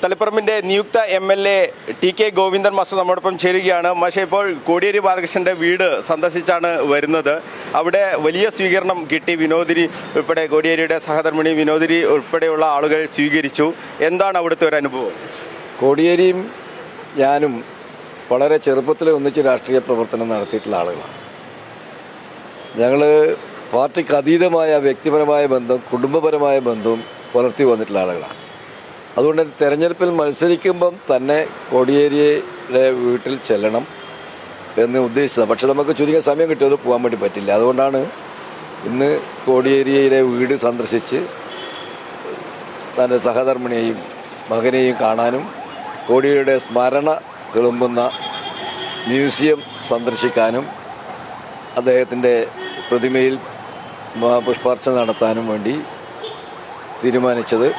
തളിപ്പറമ്പിൻ്റെ നിയുക്ത MLA TK Govindan master നമ്മോടൊപ്പം ചേരുകയാണ്. പക്ഷേ ഇപ്പോൾ കോടിയേരി ബാലകൃഷ്ണൻ്റെ വീട് സന്ദർശിച്ചാണ് വരുന്നത്. അവിടെ വലിയ സ്വീകരണം കിട്ടി. വിനോദിനി ഉൾപ്പെടെ കോടിയേരിയുടെ സഹധർമ്മിണി വിനോദിനി ഉൾപ്പെടെയുള്ള ആളുകൾ സ്വീകരിച്ചു. എന്താണ് അവിടുത്തെ ഒരു അനുഭവം? കോടിയേരിയും ഞാനും വളരെ ചെറുപ്പത്തിൽ ഒന്നിച്ച് രാഷ്ട്രീയ പ്രവർത്തനം നടത്തിയിട്ടുള്ള ആളുകളാണ്. ഞങ്ങൾ പാർട്ടിക്ക് അതീതമായ വ്യക്തിപരമായ ബന്ധം, കുടുംബപരമായ ബന്ധവും പുലർത്തി വന്നിട്ടുള്ള ആളുകളാണ്. അതുകൊണ്ട് തെരഞ്ഞെടുപ്പിൽ മത്സരിക്കുമ്പം തന്നെ കോടിയേരിയുടെ വീട്ടിൽ ചെല്ലണം എന്ന് ഉദ്ദേശിച്ചത്. പക്ഷെ നമുക്ക് ചുരുങ്ങിയ സമയം കിട്ടിയത് പോകാൻ വേണ്ടി പറ്റില്ല. അതുകൊണ്ടാണ് ഇന്ന് കോടിയേരിയുടെ വീട് സന്ദർശിച്ച് തൻ്റെ സഹധർമ്മിണിയെയും മകനെയും കാണാനും കോടിയേരിയുടെ സ്മരണ തെളുമ്പുന്ന മ്യൂസിയം സന്ദർശിക്കാനും അദ്ദേഹത്തിൻ്റെ പ്രതിമയിൽ പുഷ്പാർച്ചന നടത്താനും വേണ്ടി തീരുമാനിച്ചത്.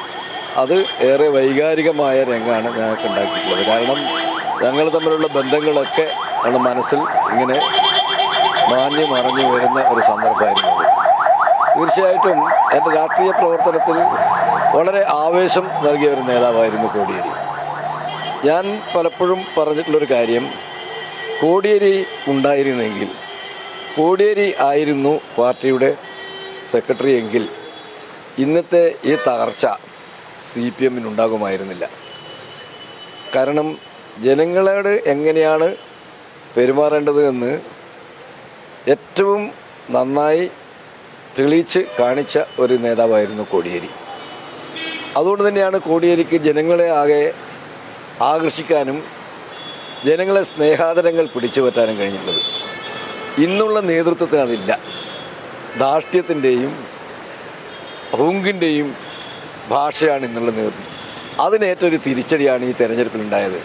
അത് ഏറെ വൈകാരികമായ രംഗമാണ് ഞങ്ങൾക്ക് ഉണ്ടാക്കിയിട്ടുള്ളത്. കാരണം ഞങ്ങൾ തമ്മിലുള്ള ബന്ധങ്ങളൊക്കെ നമ്മുടെ മനസ്സിൽ ഇങ്ങനെ മറഞ്ഞു വരുന്ന ഒരു സന്ദർഭമായിരുന്നു. തീർച്ചയായിട്ടും എൻ്റെ രാഷ്ട്രീയ പ്രവർത്തനത്തിൽ വളരെ ആവേശം നൽകിയ ഒരു നേതാവായിരുന്നു കോടിയേരി. ഞാൻ പലപ്പോഴും പറഞ്ഞിട്ടുള്ളൊരു കാര്യം, കോടിയേരി ഉണ്ടായിരുന്നെങ്കിൽ, കോടിയേരി ആയിരുന്നു പാർട്ടിയുടെ സെക്രട്ടറി എങ്കിൽ ഇന്നത്തെ ഈ തകർച്ച CPM ഉണ്ടാകുമായിരുന്നില്ല. കാരണം ജനങ്ങളോട് എങ്ങനെയാണ് പെരുമാറേണ്ടത് എന്ന് ഏറ്റവും നന്നായി തെളിയിച്ച് കാണിച്ച ഒരു നേതാവായിരുന്നു കോടിയേരി. അതുകൊണ്ട് തന്നെയാണ് കോടിയേരിക്ക് ജനങ്ങളെ ആകെ ആകർഷിക്കാനും ജനങ്ങളെ സ്നേഹാദരങ്ങൾ പിടിച്ചു പറ്റാനും കഴിഞ്ഞിട്ടുള്ളത്. ഇന്നുള്ള നേതൃത്വത്തിന് അതില്ല. ധാർഷ്ട്യത്തിൻ്റെയും ഹുങ്കിൻ്റെയും ഭാഷയാണ് ഇന്നുള്ള നേതൃത്വം. അതിനേറ്റൊരു തിരിച്ചടിയാണ് ഈ തെരഞ്ഞെടുപ്പിലുണ്ടായത്.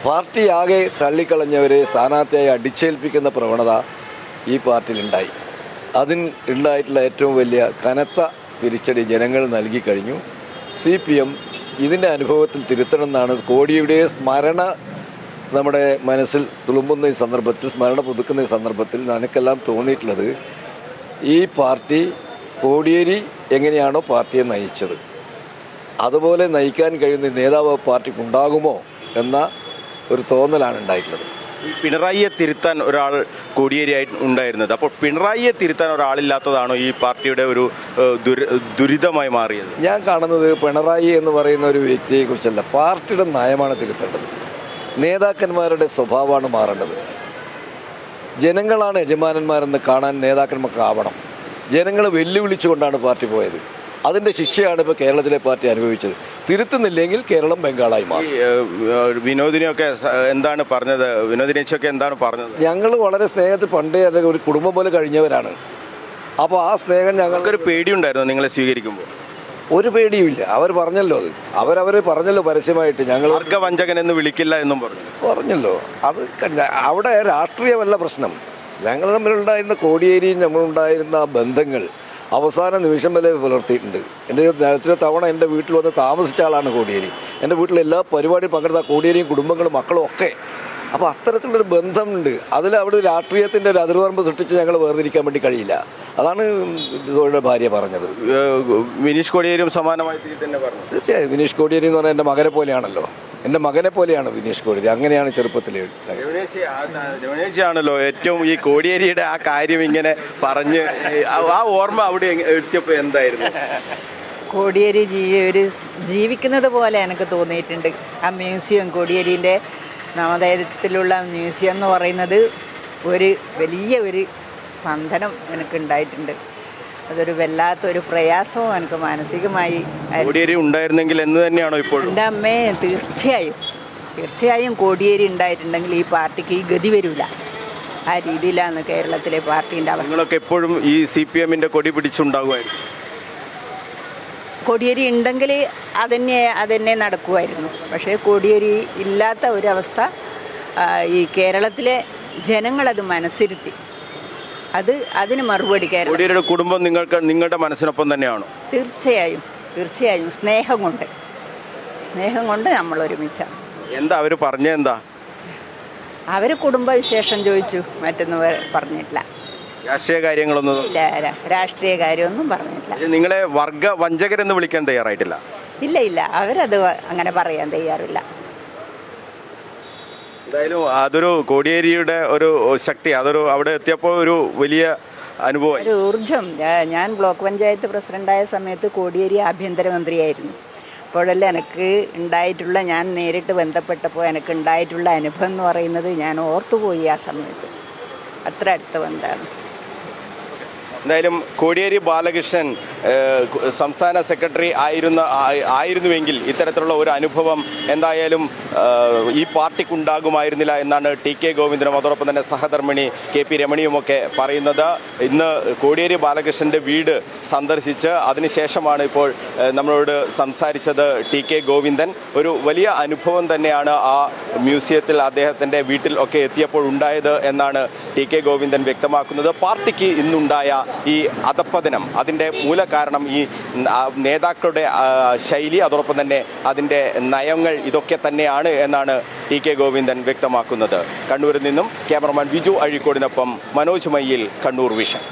പാർട്ടി ആകെ തള്ളിക്കളഞ്ഞവരെ സ്ഥാനാർത്ഥിയായി അടിച്ചേൽപ്പിക്കുന്ന പ്രവണത ഈ പാർട്ടിയിലുണ്ടായി. ഉണ്ടായിട്ടുള്ള ഏറ്റവും വലിയ കനത്ത തിരിച്ചടി ജനങ്ങൾ നൽകിക്കഴിഞ്ഞു. CPM ഇതിൻ്റെ അനുഭവത്തിൽ തിരുത്തണമെന്നാണ് കോടിയുടെ സ്മരണ നമ്മുടെ മനസ്സിൽ തുളുമ്പുന്ന ഈ സന്ദർഭത്തിൽ, സ്മരണ പുതുക്കുന്ന ഈ സന്ദർഭത്തിൽ എനിക്കെല്ലാം തോന്നിയിട്ടുള്ളത്, ഈ പാർട്ടി കോടിയേരി എങ്ങനെയാണോ പാർട്ടിയെ നയിച്ചത് അതുപോലെ നയിക്കാൻ കഴിയുന്ന നേതാവ് പാർട്ടിക്ക് ഉണ്ടാകുമോ എന്ന ഒരു തോന്നലാണ് ഉണ്ടായിട്ടുള്ളത്. പിണറായിയെ തിരുത്താൻ ഒരാൾ കോടിയേരിയായി ഉണ്ടായിരുന്നത്. അപ്പോൾ പിണറായിയെ തിരുത്താൻ ഒരാളില്ലാത്തതാണോ ഈ പാർട്ടിയുടെ ഒരു ദുരിതമായി മാറിയത്? ഞാൻ കാണുന്നത് പിണറായി എന്ന് പറയുന്ന ഒരു വ്യക്തിയെക്കുറിച്ചല്ല, പാർട്ടിയുടെ നയമാണ് തിരുത്തേണ്ടത്. നേതാക്കന്മാരുടെ സ്വഭാവമാണ് മാറേണ്ടത്. ജനങ്ങളാണ് യജമാനന്മാരെന്ന് കാണാൻ നേതാക്കന്മാർക്കാവണം. ജനങ്ങളെ വെല്ലുവിളിച്ചുകൊണ്ടാണ് പാർട്ടി പോയത്. അതിൻ്റെ ശിക്ഷയാണ് ഇപ്പോൾ കേരളത്തിലെ പാർട്ടി അനുഭവിച്ചത്. തിരുത്തുന്നില്ലെങ്കിൽ കേരളം ബംഗാളായി മാറി. വിനോദിനിയൊക്കെ എന്താണ് പറഞ്ഞത്? വിനോദിനിയൊക്കെ എന്താണ് പറഞ്ഞത്? ഞങ്ങൾ വളരെ സ്നേഹത്തിൽ പണ്ടേ അത് ഒരു കുടുംബം പോലെ കഴിഞ്ഞവരാണ്. അപ്പോൾ ആ സ്നേഹം ഞങ്ങൾക്കൊരു പേടിയുണ്ടായിരുന്നു നിങ്ങളെ സ്വീകരിക്കുമ്പോൾ? ഒരു പേടിയുമില്ല. അവർ പറഞ്ഞല്ലോ, അവരവർ പറഞ്ഞല്ലോ പരസ്യമായിട്ട്, ഞങ്ങൾ വർഗവഞ്ചകൻ എന്ന് വിളിക്കില്ല എന്നും പറഞ്ഞല്ലോ. അത് അവിടെ രാഷ്ട്രീയമല്ല പ്രശ്നം. ഞങ്ങൾ തമ്മിലുണ്ടായിരുന്ന കോടിയേരിയും നമ്മളുണ്ടായിരുന്ന ബന്ധങ്ങൾ അവസാന നിമിഷം വരെ പുലർത്തിയിട്ടുണ്ട്. എത്ര തവണ എൻ്റെ വീട്ടിൽ വന്ന് താമസിച്ച ആളാണ് കോടിയേരി. എൻ്റെ വീട്ടിലെ എല്ലാ പരിപാടിയും പങ്കെടുത്ത കോടിയേരിയും കുടുംബങ്ങളും മക്കളും ഒക്കെ. അപ്പോൾ അത്തരത്തിലുള്ളൊരു ബന്ധമുണ്ട്. അവിടെ രാഷ്ട്രീയത്തിൻ്റെ ഒരു അതിർവരമ്പ് സൃഷ്ടിച്ച് ഞങ്ങൾ വേർതിരിക്കാൻ വേണ്ടി കഴിയില്ല. അതാണ് ഭാര്യ പറഞ്ഞത്. വിനീഷ് കോടിയേരിയും സമാനമായി തന്നെ പറഞ്ഞു. തീർച്ചയായും വിനീഷ് കോടിയേരി എന്ന് പറഞ്ഞാൽ എൻ്റെ മകനെ പോലെയാണല്ലോ. എൻ്റെ മകനെ പോലെയാണ് വിനീഷ് കോടിയേരി. അങ്ങനെയാണ് ചെറുപ്പത്തിൽ. ആണല്ലോ ഏറ്റവും ഈ കോടിയേരിയുടെ ആ കാര്യം ഇങ്ങനെ പറഞ്ഞ് ആ ഓർമ്മ അവിടെ എത്തിയപ്പോൾ എന്തായിരുന്നു? കോടിയേരി ജീവിക്കുന്നത് പോലെ എനിക്ക് തോന്നിയിട്ടുണ്ട്. ആ മ്യൂസിയം, കോടിയേരിൻ്റെ നാമധേയത്തിലുള്ള മ്യൂസിയം എന്ന് പറയുന്നത് ഒരു വലിയ ഒരു സ്പന്ദനം എനിക്കുണ്ടായിട്ടുണ്ട്. അതൊരു വല്ലാത്തൊരു പ്രയാസവും എനിക്ക് മാനസികമായി ഉണ്ടായിരുന്നെങ്കിൽ എന്ന് തന്നെയാണോ ഇപ്പോൾ? എൻ്റെ അമ്മേ, തീർച്ചയായും കോടിയേരി ഉണ്ടായിട്ടുണ്ടെങ്കിൽ ഈ പാർട്ടിക്ക് ഈ ഗതി വരില്ല. ആ രീതിയിലാണ് കേരളത്തിലെ പാർട്ടീൻ്റെ അവസ്ഥ. നിങ്ങളൊക്കെ എപ്പോഴും ഈ CPMൻ്റെ കൊടി പിടിച്ചുണ്ടാകുമായിരുന്നു? കോടിയേരി ഉണ്ടെങ്കിൽ അതന്നെ നടക്കുമായിരുന്നു. പക്ഷേ കോടിയേരി ഇല്ലാത്ത ഒരവസ്ഥ ഈ കേരളത്തിലെ ജനങ്ങളത് മനസ്സിരുത്തി. അതിന് മറുപടി കോടിയേരിയുടെ കുടുംബം നിങ്ങളുടെ മനസ്സിനൊപ്പം തന്നെയാണോ? തീർച്ചയായും സ്നേഹം കൊണ്ട് നമ്മൾ ഒരുമിച്ചാണ്. എന്താ അവർ പറഞ്ഞെന്താ? അവർ കുടുംബ വിശേഷം ചോദിച്ചു, മറ്റൊന്നും പറഞ്ഞിട്ടില്ല. രാഷ്ട്രീയ കാര്യങ്ങളൊന്നും രാഷ്ട്രീയ കാര്യമൊന്നും പറഞ്ഞിട്ടില്ല. നിങ്ങളെ വർഗ വഞ്ചകരെന്ന് വിളിക്കാൻ തയ്യാറായിട്ടില്ല? ഇല്ല അവരത് അങ്ങനെ പറയാൻ തയ്യാറില്ല. എന്തായാലും അതൊരു കോടിയേരിയുടെ ഒരു ശക്തി, അതൊരു അവിടെ എത്തിയപ്പോൾ ഒരു വലിയ അനുഭവം. ഒരു ഊർജം. ഞാൻ ബ്ലോക്ക് പഞ്ചായത്ത് പ്രസിഡന്റായ സമയത്ത് കോടിയേരി ആഭ്യന്തരമന്ത്രിയായിരുന്നു. അപ്പോഴല്ലേ എനിക്ക് ഉണ്ടായിട്ടുള്ള, ഞാൻ നേരിട്ട് ബന്ധപ്പെട്ടപ്പോൾ എനിക്ക് ഉണ്ടായിട്ടുള്ള അനുഭവം എന്ന് പറയുന്നത് ഞാൻ ഓർത്തുപോയി ആ സമയത്ത്. അത്ര അടുത്ത ബന്ധമാണ്. എന്തായാലും കോടിയേരി ബാലകൃഷ്ണൻ സംസ്ഥാന സെക്രട്ടറി ആയിരുന്നുവെങ്കിൽ ഇത്തരത്തിലുള്ള ഒരു അനുഭവം എന്തായാലും ഈ പാർട്ടിക്കുണ്ടാകുമായിരുന്നില്ല എന്നാണ് ടി കെ ഗോവിന്ദനും അതോടൊപ്പം തന്നെ സഹധർമ്മിണി കെ പി രമണിയുമൊക്കെ പറയുന്നത്. ഇന്ന് കോടിയേരി ബാലകൃഷ്ണന്റെ വീട് സന്ദർശിച്ച് അതിനുശേഷമാണ് ഇപ്പോൾ നമ്മളോട് സംസാരിച്ചത് ടി കെ ഗോവിന്ദൻ. ഒരു വലിയ അനുഭവം തന്നെയാണ് ആ മ്യൂസിയത്തിൽ അദ്ദേഹത്തിൻ്റെ വീട്ടിൽ ഒക്കെ എത്തിയപ്പോൾ ഉണ്ടായത് എന്നാണ് ടി കെ ഗോവിന്ദൻ വ്യക്തമാക്കുന്നത്. പാർട്ടിക്ക് ഇന്നുണ്ടായ ഈ അധപ്പതനം, അതിൻ്റെ മൂലകാരണം ഈ നേതാക്കളുടെ ശൈലി, അതോടൊപ്പം തന്നെ അതിൻ്റെ നയങ്ങൾ, ഇതൊക്കെ തന്നെയാണ് എന്നാണ് ടി കെ ഗോവിന്ദൻ വ്യക്തമാക്കുന്നത്. കണ്ണൂരിൽ നിന്നും ക്യാമറമാൻ വിജു അഴീക്കോടിനൊപ്പം മനോജ് മയ്യിൽ, കണ്ണൂർ വിഷൻ.